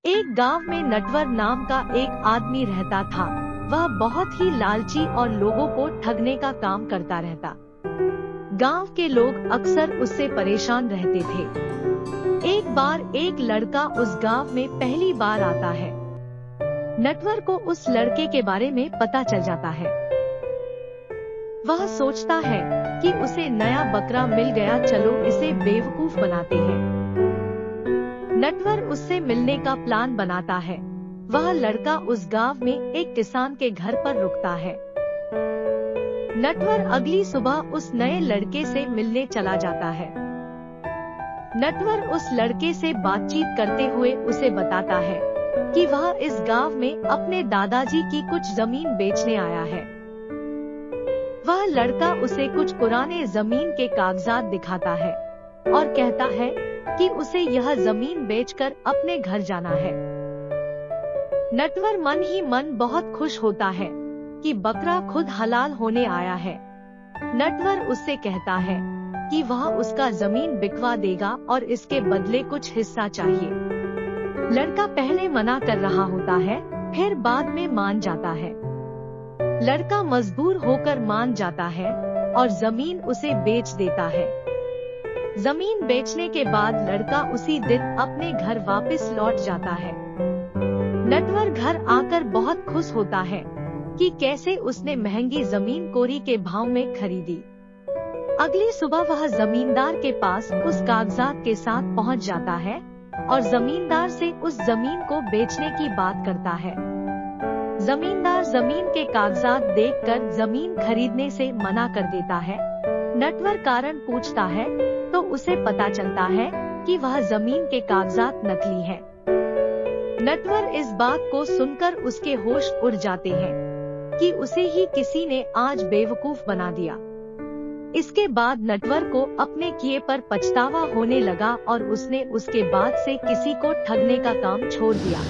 एक गांव में नटवर नाम का एक आदमी रहता था। वह बहुत ही लालची और लोगों को ठगने का काम करता रहता। गांव के लोग अक्सर उससे परेशान रहते थे। एक बार एक लड़का उस गांव में पहली बार आता है। नटवर को उस लड़के के बारे में पता चल जाता है। वह सोचता है कि उसे नया बकरा मिल गया, चलो इसे बेवकूफ बनाते हैं। नटवर उससे मिलने का प्लान बनाता है। वह लड़का उस गांव में एक किसान के घर पर रुकता है। नटवर अगली सुबह उस नए लड़के से मिलने चला जाता है। नटवर उस लड़के से बातचीत करते हुए उसे बताता है कि वह इस गांव में अपने दादाजी की कुछ जमीन बेचने आया है। वह लड़का उसे कुछ पुराने जमीन के कागजात दिखाता है और कहता है कि उसे यह जमीन बेचकर अपने घर जाना है। नटवर मन ही मन बहुत खुश होता है कि बकरा खुद हलाल होने आया है। नटवर उससे कहता है कि वह उसका जमीन बिकवा देगा और इसके बदले कुछ हिस्सा चाहिए। लड़का पहले मना कर रहा होता है, फिर बाद में मान जाता है। लड़का मजबूर होकर मान जाता है और जमीन उसे बेच देता है। जमीन बेचने के बाद लड़का उसी दिन अपने घर वापस लौट जाता है। नटवर घर आकर बहुत खुश होता है कि कैसे उसने महंगी जमीन कोरी के भाव में खरीदी। अगली सुबह वह जमींदार के पास उस कागजात के साथ पहुंच जाता है और जमींदार से उस जमीन को बेचने की बात करता है। जमींदार जमीन के कागजात देखकर जमीन खरीदने से मना कर देता है। नटवर कारण पूछता है तो उसे पता चलता है कि वह जमीन के कागजात नकली है। नटवर इस बात को सुनकर उसके होश उड़ जाते हैं कि उसे ही किसी ने आज बेवकूफ बना दिया। इसके बाद नटवर को अपने किए पर पछतावा होने लगा और उसने उसके बाद से किसी को ठगने का काम छोड़ दिया।